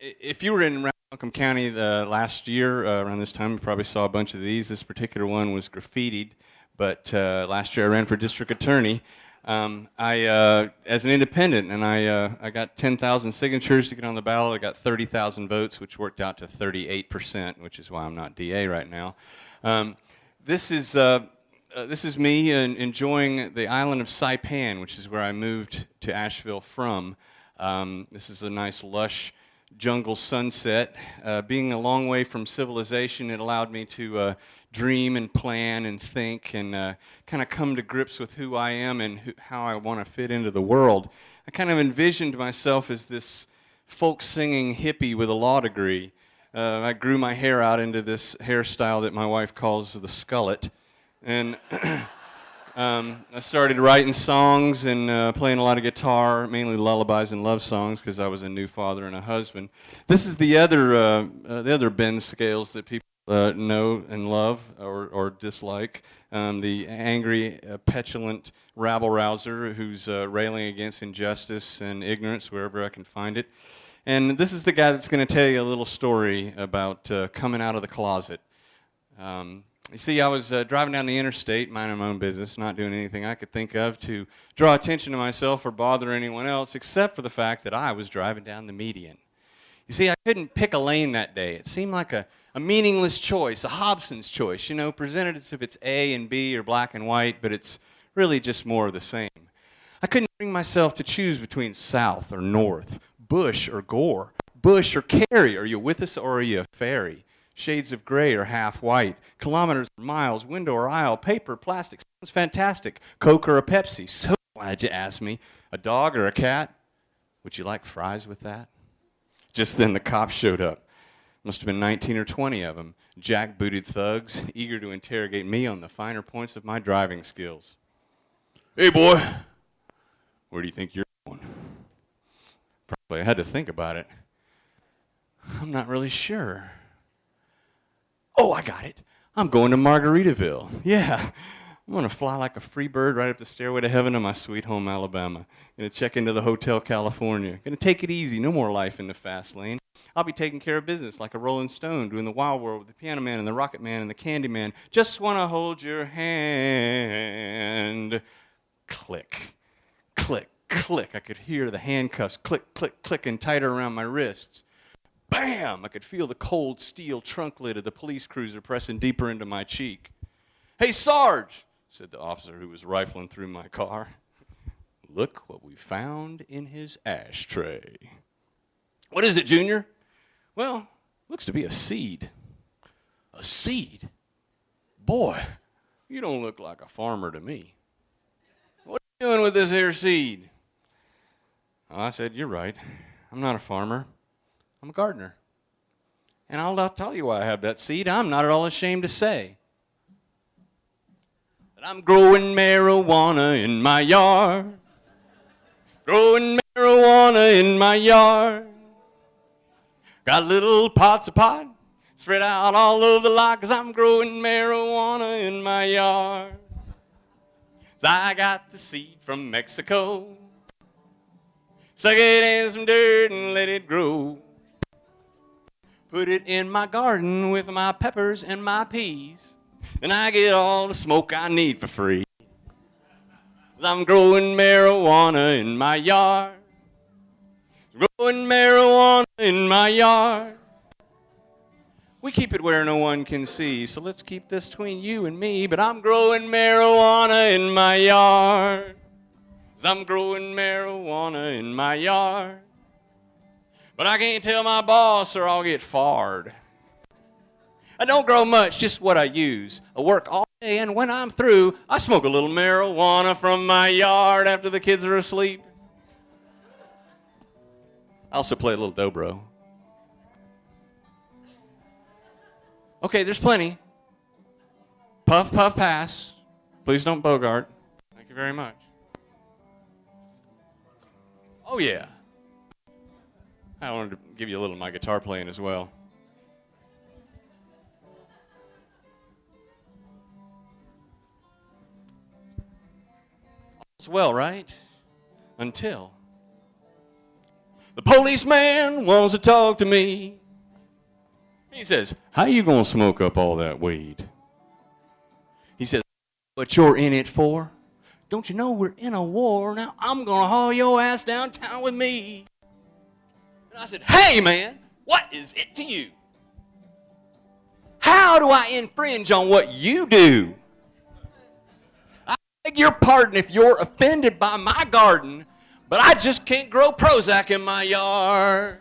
If you were in Malcolm County last year around this time, you probably saw a bunch of these. This particular one was graffitied, but last year I ran for district attorney. As an independent, and I got 10,000 signatures to get on the ballot. I got 30,000 votes, which worked out to 38%, which is why I'm not DA right now. This is me enjoying the island of Saipan, which is where I moved to Asheville from. This is a nice, lush jungle sunset. Being a long way from civilization, it allowed me to dream and plan and think and kind of come to grips with who I am and how I want to fit into the world. I kind of envisioned myself as this folk singing hippie with a law degree. I grew my hair out into this hairstyle that my wife calls the skullet. And I started writing songs and playing a lot of guitar, mainly lullabies and love songs, because I was a new father and a husband. This is the other Ben Scales that people know and love or dislike. The angry, petulant rabble-rouser who's railing against injustice and ignorance wherever I can find it. And this is the guy that's going to tell you a little story about coming out of the closet. You see, I was driving down the interstate, minding my own business, not doing anything I could think of to draw attention to myself or bother anyone else, except for the fact that I was driving down the median. You see, I couldn't pick a lane that day. It seemed like a meaningless choice, a Hobson's choice, you know, presented as if it's A and B or black and white, but it's really just more of the same. I couldn't bring myself to choose between south or north, Bush or Gore, Bush or Kerry. Are you with us or are you a fairy? Shades of gray or half white, kilometers or miles, window or aisle, paper, plastic, sounds fantastic, Coke or a Pepsi. So glad you asked me. A dog or a cat? Would you like fries with that? Just then the cops showed up. Must have been 19 or 20 of them, jack-booted thugs, eager to interrogate me on the finer points of my driving skills. Hey, boy, where do you think you're going? Probably I had to think about it. I'm not really sure. Oh, I got it. I'm going to Margaritaville. Yeah, I'm going to fly like a free bird right up the stairway to heaven to my sweet home, Alabama. Going to check into the Hotel California. Going to take it easy. No more life in the fast lane. I'll be taking care of business like a Rolling Stone, doing the Wild World with the Piano Man and the Rocket Man and the Candy Man. Just want to hold your hand. Click, click, click. I could hear the handcuffs click, click, clicking tighter around my wrists. Bam! I could feel the cold steel trunk lid of the police cruiser pressing deeper into my cheek. Hey, Sarge, said the officer who was rifling through my car. Look what we found in his ashtray. What is it, Junior? Well, looks to be a seed. A seed? Boy, you don't look like a farmer to me. What are you doing with this here seed? I said, you're right. I'm not a farmer. I'm a gardener. And I'll tell you why I have that seed. I'm not at all ashamed to say that I'm growing marijuana in my yard. Growing marijuana in my yard. Got little pots of pot spread out all over the lot, 'cause I'm growing marijuana in my yard. 'Cause I got the seed from Mexico. Suck it in some dirt and let it grow. Put it in my garden with my peppers and my peas, and I get all the smoke I need for free. 'Cause I'm growing marijuana in my yard. Growing marijuana in my yard. We keep it where no one can see, so let's keep this between you and me. But I'm growing marijuana in my yard. 'Cause I'm growing marijuana in my yard. But I can't tell my boss or I'll get fired. I don't grow much, just what I use. I work all day, and when I'm through, I smoke a little marijuana from my yard after the kids are asleep. I also play a little dobro. Okay, there's plenty. Puff, puff, pass. Please don't bogart. Thank you very much. Oh, yeah. I wanted to give you a little of my guitar playing as well. All's well, right? Until The policeman wants to talk to me. He says, how you gonna smoke up all that weed? He says, what you're in it for? Don't you know we're in a war? Now I'm gonna haul your ass downtown with me. And I said, hey man, what is it to you? How do I infringe on what you do? I beg your pardon if you're offended by my garden, but I just can't grow Prozac in my yard.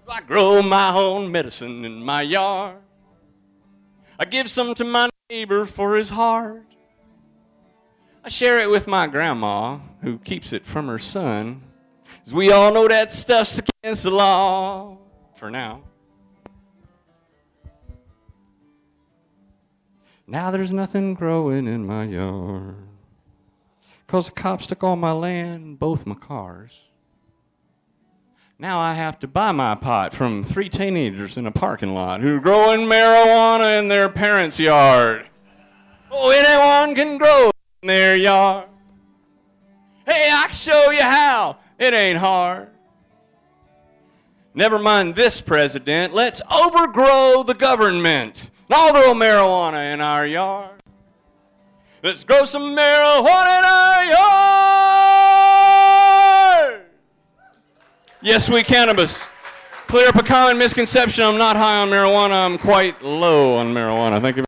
I grow my own medicine in my yard. I give some to my neighbor for his heart. I share it with my grandma, who keeps it from her son. As we all know that stuff's against the law, for now. Now there's nothing growing in my yard, 'cause the cops took all my land, both my cars. Now I have to buy my pot from 3 teenagers in a parking lot who are growing marijuana in their parents' yard. Oh, anyone can grow in their yard. Hey, I can show you how. It ain't hard. Never mind this president. Let's overgrow the government. And I'll grow marijuana in our yard. Let's grow some marijuana in our yard. Yes, we cannabis. Clear up a common misconception. I'm not high on marijuana. I'm quite low on marijuana. Thank you.